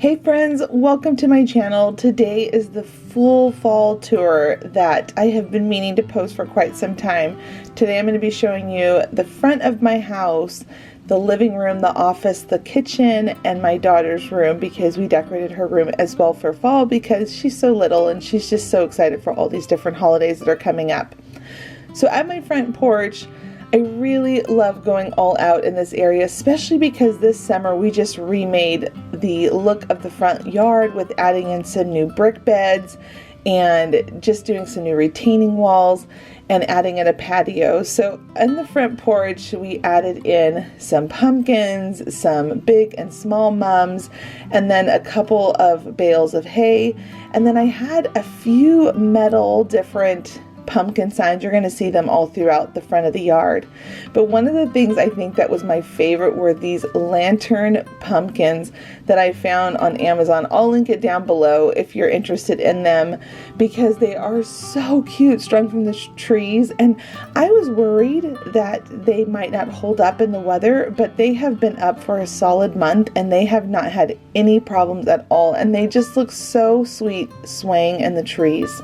Hey friends, welcome to my channel. Today is the full fall tour that I have been meaning to post for quite some time. Today I'm going to be showing you the front of my house, the living room, the office, the kitchen, and my daughter's room because we decorated her room as well for fall because she's so little and she's just so excited for all these different holidays that are coming up. So at my front porch, I really love going all out in this area, especially because this summer we just remade the look of the front yard with adding in some new brick beds and just doing some new retaining walls and adding in a patio. So in the front porch we added in some pumpkins, some big and small mums, and then a couple of bales of hay. And then I had a few metal different pumpkin signs. You're going to see them all throughout the front of the yard. But one of the things I think that was my favorite were these lantern pumpkins that I found on Amazon. I'll link it down below if you're interested in them because they are so cute, strung from the trees. And I was worried that they might not hold up in the weather, but they have been up for a solid month and they have not had any problems at all. And they just look so sweet swaying in the trees.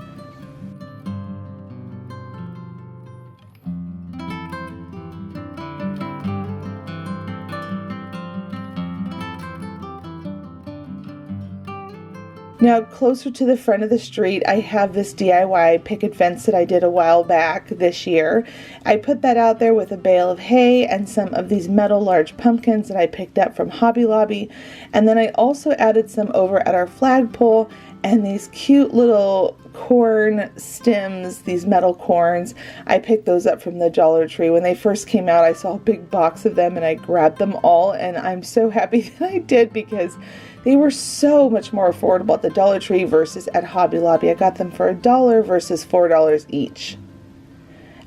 Now, closer to the front of the street, I have this DIY picket fence that I did a while back this year. I put that out there with a bale of hay and some of these metal large pumpkins that I picked up from Hobby Lobby. And then I also added some over at our flagpole and these cute little corn stems, these metal corns. I picked those up from the Dollar Tree. When they first came out, I saw a big box of them and I grabbed them all, and I'm so happy that I did because they were so much more affordable at the Dollar Tree versus at Hobby Lobby. I got them for $1 versus $4 each.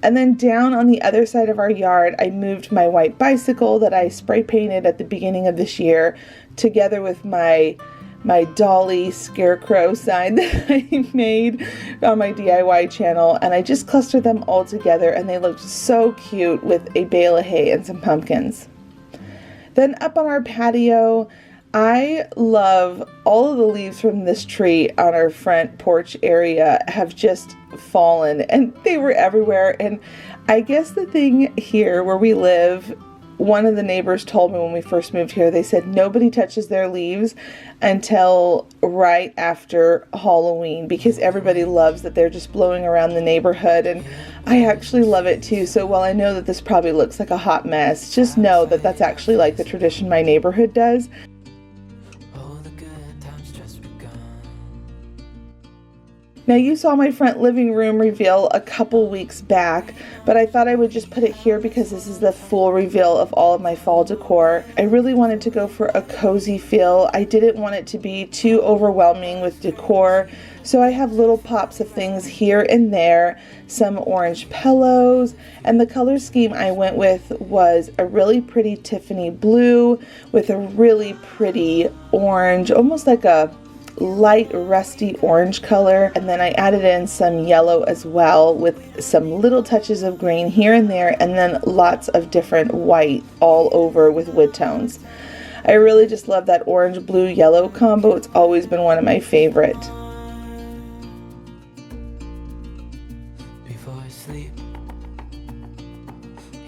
And then down on the other side of our yard, I moved my white bicycle that I spray painted at the beginning of this year together with my dolly scarecrow sign that I made on my DIY channel, and I just clustered them all together and they looked so cute with a bale of hay and some pumpkins. Then up on our patio, I love all of the leaves from this tree on our front porch area have just fallen and they were everywhere. And I guess the thing here where we live, one of the neighbors told me when we first moved here, they said nobody touches their leaves until right after Halloween because everybody loves that they're just blowing around the neighborhood, and I actually love it too. So while I know that this probably looks like a hot mess, just know that that's actually like the tradition my neighborhood does. Now you saw my front living room reveal a couple weeks back, but I thought I would just put it here because this is the full reveal of all of my fall decor. I really wanted to go for a cozy feel. I didn't want it to be too overwhelming with decor, so I have little pops of things here and there, some orange pillows, and the color scheme I went with was a really pretty Tiffany blue with a really pretty orange, almost like a light rusty orange color, and then I added in some yellow as well with some little touches of green here and there, and then lots of different white all over with wood tones. I really just love that orange blue yellow combo. It's always been one of my favorite. Before I sleep,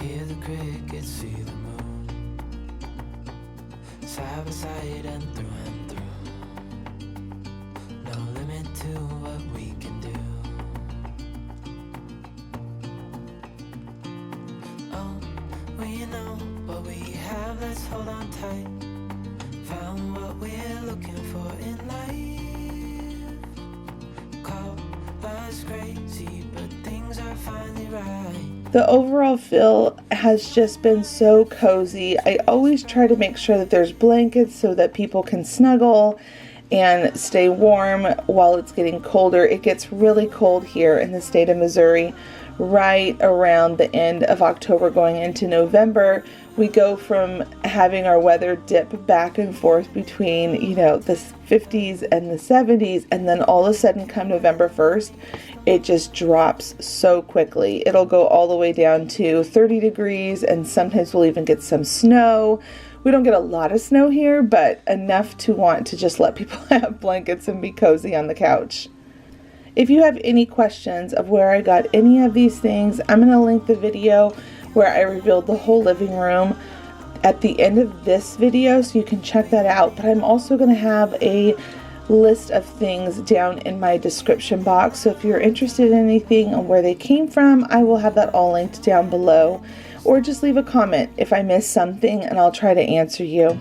hear the crickets, see the moon, side by side and through and through. No limit to what we can do. Oh, we know what we have, let's hold on tight. Found what we're looking for in life. Call us crazy, but things are finally right. The overall feel has just been so cozy. I always try to make sure that there's blankets so that people can snuggle and stay warm while it's getting colder. It gets really cold here in the state of Missouri. right around the end of October going into November, we go from having our weather dip back and forth between, you know, the 50s and the 70s, and then all of a sudden come November 1st, it just drops so quickly. It'll go all the way down to 30 degrees, and sometimes we'll even get some snow. We don't get a lot of snow here, but enough to want to just let people have blankets and be cozy on the couch. If you have any questions of where I got any of these things, I'm going to link the video where I revealed the whole living room at the end of this video, so you can check that out. But I'm also going to have a list of things down in my description box, so if you're interested in anything and where they came from, I will have that all linked down below, or just leave a comment if I missed something and I'll try to answer you.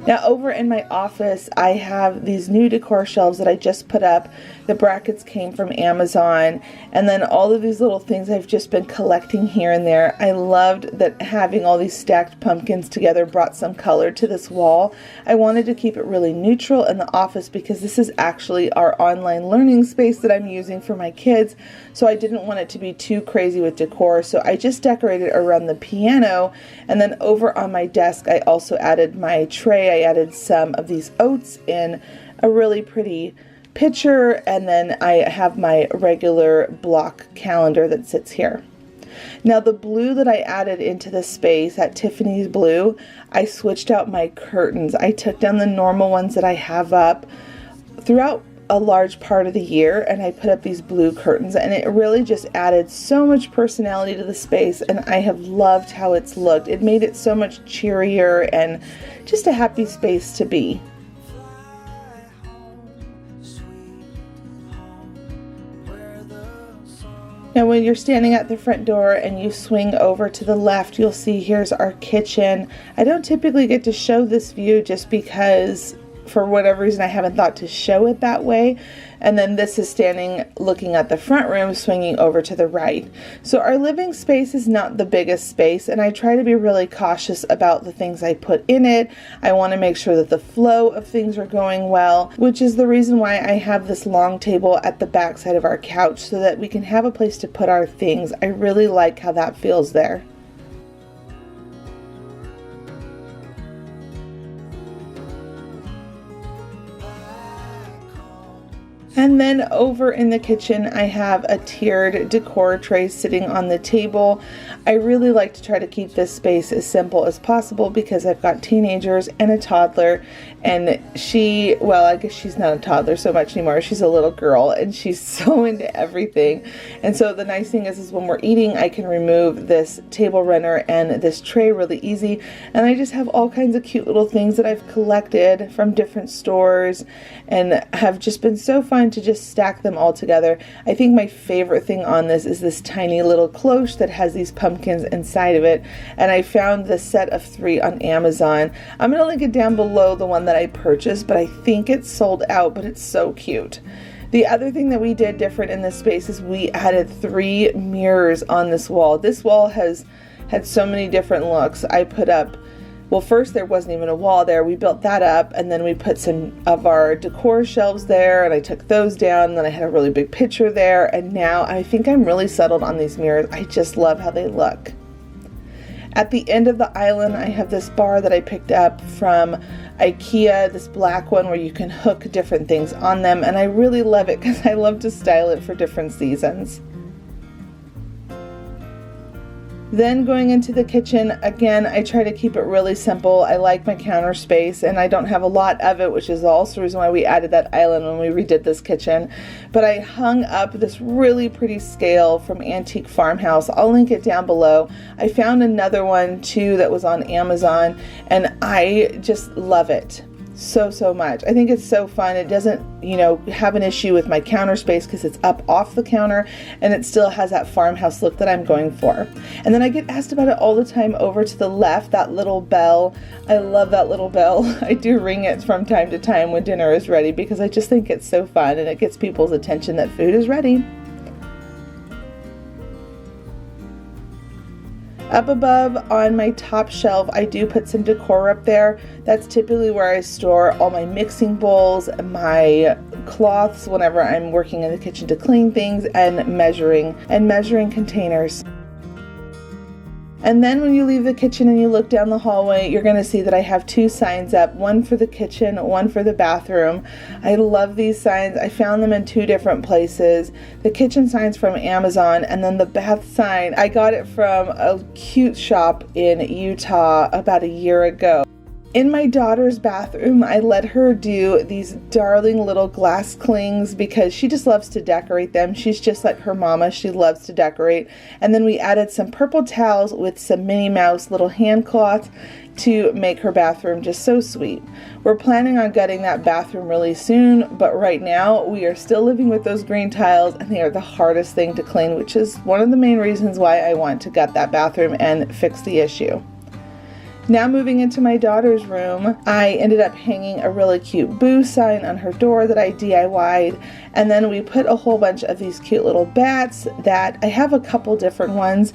Now over in my office, I have these new decor shelves that I just put up. The brackets came from Amazon, and then all of these little things I've just been collecting here and there. I loved that having all these stacked pumpkins together brought some color to this wall. I wanted to keep it really neutral in the office because this is actually our online learning space that I'm using for my kids, so I didn't want it to be too crazy with decor. So I just decorated around the piano, and then over on my desk I also added my tray. I added some of these oats in a really pretty picture, and then I have my regular block calendar that sits here. Now the blue that I added into this space, that Tiffany's blue, I switched out my curtains. I took down the normal ones that I have up throughout a large part of the year, and I put up these blue curtains, and it really just added so much personality to the space, and I have loved how it's looked. It made it so much cheerier and just a happy space to be. Now when you're standing at the front door and you swing over to the left, you'll see here's our kitchen. I don't typically get to show this view just because for whatever reason I haven't thought to show it that way. And then this is standing looking at the front room, swinging over to the right. So our living space is not the biggest space, and I try to be really cautious about the things I put in it. I want to make sure that the flow of things are going well, which is the reason why I have this long table at the back side of our couch so that we can have a place to put our things. I really like how that feels there. And then over in the kitchen, I have a tiered decor tray sitting on the table. I really like to try to keep this space as simple as possible because I've got teenagers and a toddler, and she, well, I guess she's not a toddler so much anymore. She's a little girl, and she's so into everything. And so the nice thing is when we're eating, I can remove this table runner and this tray really easy. And I just have all kinds of cute little things that I've collected from different stores and have just been so fun to just stack them all together. I think my favorite thing on this is this tiny little cloche that has these pumpkins inside of it, and I found this set of 3 on Amazon. I'm going to link it down below, the one that I purchased, but I think it's sold out, but it's so cute. The other thing that we did different in this space is we added 3 mirrors on this wall. This wall has had so many different looks. I put up, well, first there wasn't even a wall there. We built that up, and then we put some of our decor shelves there, and I took those down, and then I had a really big picture there, and now I think I'm really settled on these mirrors. I just love how they look. At the end of the island, I have this bar that I picked up from IKEA, this black one where you can hook different things on them, and I really love it because I love to style it for different seasons. Then going into the kitchen, again, I try to keep it really simple. I like my counter space, and I don't have a lot of it, which is also the reason why we added that island when we redid this kitchen. But I hung up this really pretty scale from Antique Farmhouse. I'll link it down below. I found another one too that was on Amazon, and I just love it. so much. I think it's so fun. It doesn't, have an issue with my counter space because it's up off the counter, and it still has that farmhouse look that I'm going for. And then I get asked about it all the time over to the left, that little bell. I love that little bell. I do ring it from time to time when dinner is ready because I just think it's so fun and it gets people's attention that food is ready. Up above on my top shelf, I do put some decor up there. That's typically where I store all my mixing bowls, my cloths whenever I'm working in the kitchen to clean things, and measuring containers. And then when you leave the kitchen and you look down the hallway, you're going to see that I have 2 signs up, one for the kitchen, one for the bathroom. I love these signs. I found them in 2 different places. The kitchen sign's from Amazon, and then the bath sign, I got it from a cute shop in Utah about a year ago. In my daughter's bathroom, I let her do these darling little glass clings because she just loves to decorate them. She's just like her mama. She loves to decorate. And then we added some purple towels with some Minnie Mouse little hand cloths to make her bathroom just so sweet. We're planning on gutting that bathroom really soon, but right now we are still living with those green tiles, and they are the hardest thing to clean, which is one of the main reasons why I want to gut that bathroom and fix the issue. Now moving into my daughter's room, I ended up hanging a really cute boo sign on her door that I DIY'd, and then we put a whole bunch of these cute little bats that I have a couple different ones.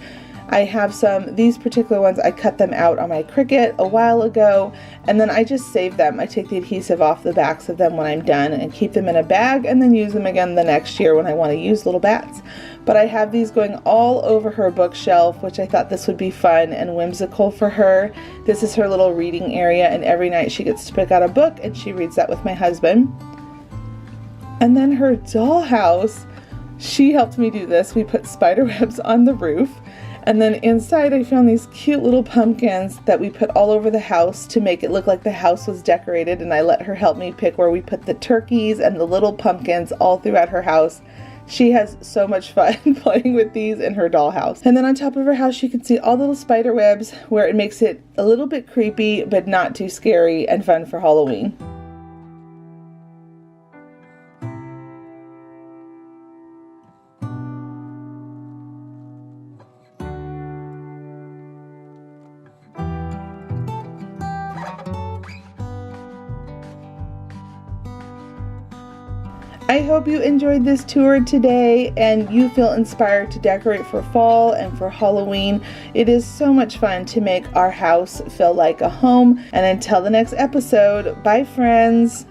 I have these particular ones, I cut them out on my Cricut a while ago, and then I just save them. I take the adhesive off the backs of them when I'm done and keep them in a bag and then use them again the next year when I want to use little bats. But I have these going all over her bookshelf, which I thought this would be fun and whimsical for her. This is her little reading area, and every night she gets to pick out a book and she reads that with my husband. And then her dollhouse, she helped me do this. We put spider webs on the roof. And then inside I found these cute little pumpkins that we put all over the house to make it look like the house was decorated, and I let her help me pick where we put the turkeys and the little pumpkins all throughout her house. She has so much fun playing with these in her dollhouse. And then on top of her house you can see all the little spider webs where it makes it a little bit creepy but not too scary and fun for Halloween. I hope you enjoyed this tour today and you feel inspired to decorate for fall and for Halloween. It is so much fun to make our house feel like a home. And until the next episode, bye friends!